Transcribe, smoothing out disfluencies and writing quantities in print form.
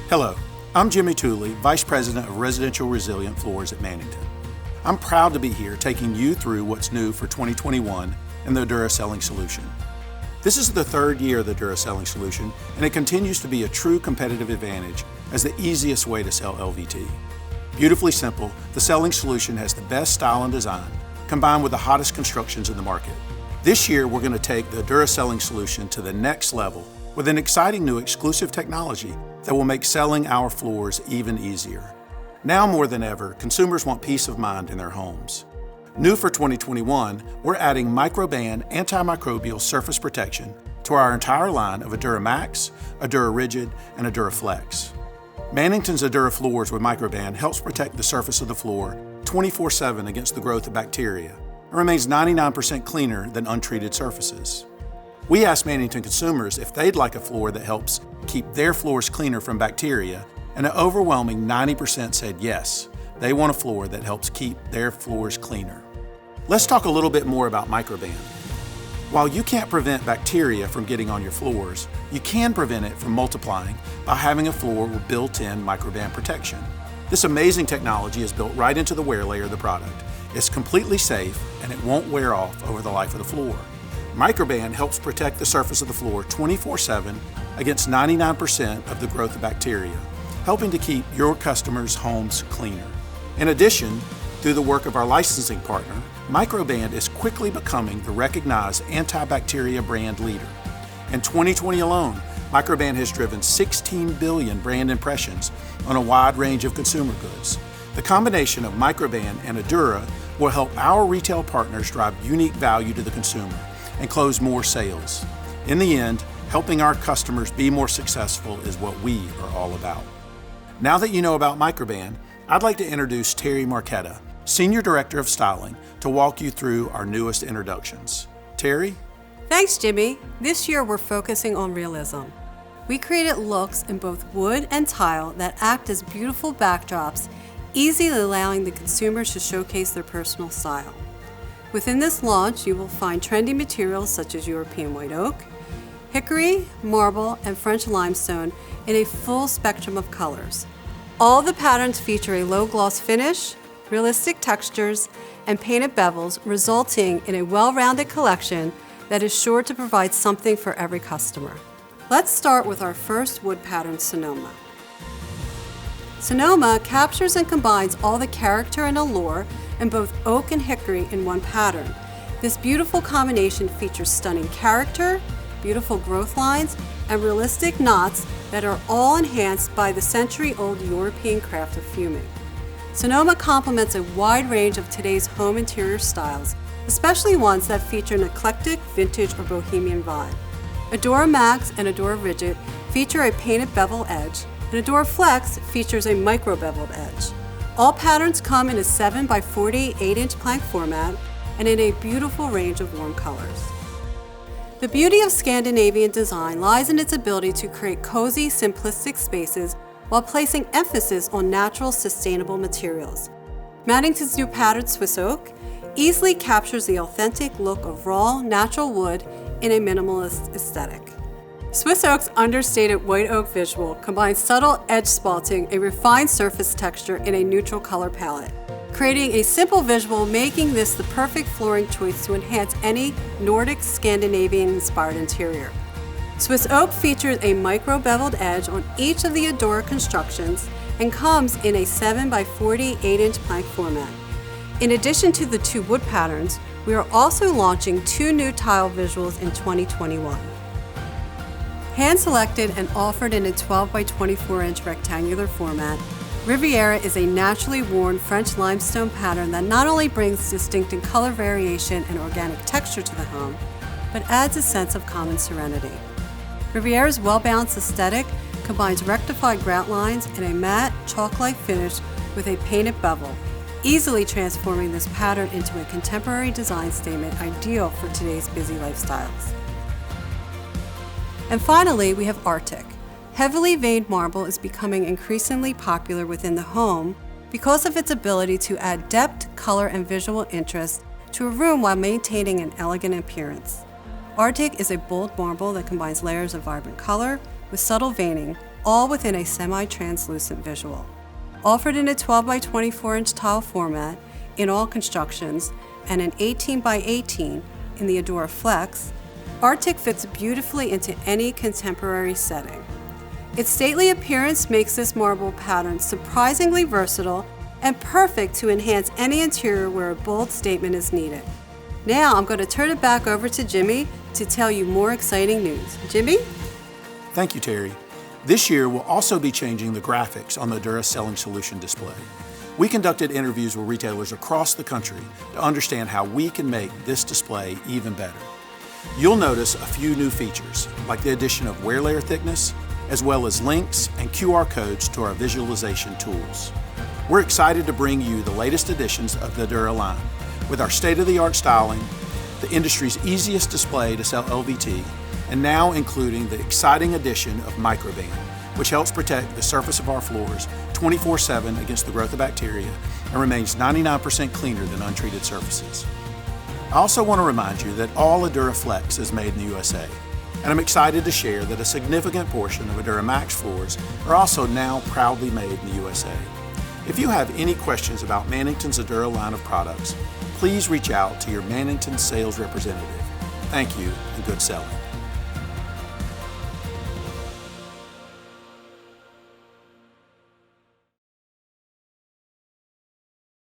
Hello, I'm Jimmy Tooley, Vice President of Residential Resilient Floors at Mannington. I'm proud to be here taking you through what's new for 2021 in the ADURA Selling Solution. This is the third year of the ADURA Selling Solution, and it continues to be a true competitive advantage as the easiest way to sell LVT. Beautifully simple, the Selling Solution has the best style and design, combined with the hottest constructions in the market. This year, we're going to take the ADURA Selling Solution to the next level with an exciting new exclusive technology that will make selling our floors even easier. Now more than ever, consumers want peace of mind in their homes. New for 2021, we're adding Microban antimicrobial surface protection to our entire line of ADURA Max, ADURA Rigid, and ADURA Flex. Mannington's ADURA Floors with Microban helps protect the surface of the floor 24/7 against the growth of bacteria and remains 99% cleaner than untreated surfaces. We asked Mannington consumers if they'd like a floor that helps keep their floors cleaner from bacteria, and an overwhelming 90% said yes, they want a floor that helps keep their floors cleaner. Let's talk a little bit more about Microban. While you can't prevent bacteria from getting on your floors, you can prevent it from multiplying by having a floor with built-in Microban protection. This amazing technology is built right into the wear layer of the product. It's completely safe and it won't wear off over the life of the floor. Microban helps protect the surface of the floor 24/7 against 99% of the growth of bacteria, helping to keep your customers' homes cleaner. In addition, through the work of our licensing partner, Microban is quickly becoming the recognized antibacteria brand leader. In 2020 alone, Microban has driven 16 billion brand impressions on a wide range of consumer goods. The combination of Microban and ADURA will help our retail partners drive unique value to the consumer and close more sales. In the end, helping our customers be more successful is what we are all about. Now that you know about Microban, I'd like to introduce Terry Marquetta, Senior Director of Styling, to walk you through our newest introductions. Terry? Thanks, Jimmy. This year we're focusing on realism. We created looks in both wood and tile that act as beautiful backdrops, easily allowing the consumers to showcase their personal style. Within this launch, you will find trendy materials such as European white oak, hickory, marble, and French limestone in a full spectrum of colors. All the patterns feature a low-gloss finish, realistic textures, and painted bevels, resulting in a well-rounded collection that is sure to provide something for every customer. Let's start with our first wood pattern, Sonoma. Sonoma captures and combines all the character and allure in both oak and hickory in one pattern. This beautiful combination features stunning character, beautiful growth lines, and realistic knots that are all enhanced by the century-old European craft of fuming. Sonoma complements a wide range of today's home interior styles, especially ones that feature an eclectic, vintage, or bohemian vibe. ADURA Max and ADURA Rigid feature a painted bevel edge, and ADURA Flex features a micro beveled edge. All patterns come in a 7x40 8-inch plank format and in a beautiful range of warm colors. The beauty of Scandinavian design lies in its ability to create cozy, simplistic spaces while placing emphasis on natural, sustainable materials. Mannington's new pattern, Swiss Oak, easily captures the authentic look of raw, natural wood in a minimalist aesthetic. Swiss Oak's understated white oak visual combines subtle edge spalting, a refined surface texture, in a neutral color palette, creating a simple visual, making this the perfect flooring choice to enhance any Nordic Scandinavian-inspired interior. Swiss Oak features a micro beveled edge on each of the ADURA constructions and comes in a 7x40 8-inch plank format. In addition to the two wood patterns, we are also launching two new tile visuals in 2021. Hand-selected and offered in a 12x24-inch rectangular format, Riviera is a naturally worn French limestone pattern that not only brings distinct in color variation and organic texture to the home, but adds a sense of common serenity. Riviera's well-balanced aesthetic combines rectified grout lines and a matte, chalk-like finish with a painted bevel, easily transforming this pattern into a contemporary design statement ideal for today's busy lifestyles. And finally, we have Arctic. Heavily veined marble is becoming increasingly popular within the home because of its ability to add depth, color, and visual interest to a room while maintaining an elegant appearance. Arctic is a bold marble that combines layers of vibrant color with subtle veining, all within a semi-translucent visual. Offered in a 12 by 24 inch tile format in all constructions and an 18 by 18 in the ADURA Flex, Arctic fits beautifully into any contemporary setting. Its stately appearance makes this marble pattern surprisingly versatile and perfect to enhance any interior where a bold statement is needed. Now I'm going to turn it back over to Jimmy to tell you more exciting news. Jimmy? Thank you, Terry. This year, we'll also be changing the graphics on the ADURA Selling Solution display. We conducted interviews with retailers across the country to understand how we can make this display even better. You'll notice a few new features, like the addition of wear layer thickness, as well as links and QR codes to our visualization tools. We're excited to bring you the latest editions of the ADURA line, with our state-of-the-art styling, the industry's easiest display to sell LVT, and now including the exciting addition of Microban, which helps protect the surface of our floors 24/7 against the growth of bacteria and remains 99% cleaner than untreated surfaces. I also want to remind you that all ADURA Flex is made in the USA, and I'm excited to share that a significant portion of ADURA Max floors are also now proudly made in the USA. If you have any questions about Mannington's ADURA line of products, please reach out to your Mannington sales representative. Thank you and good selling.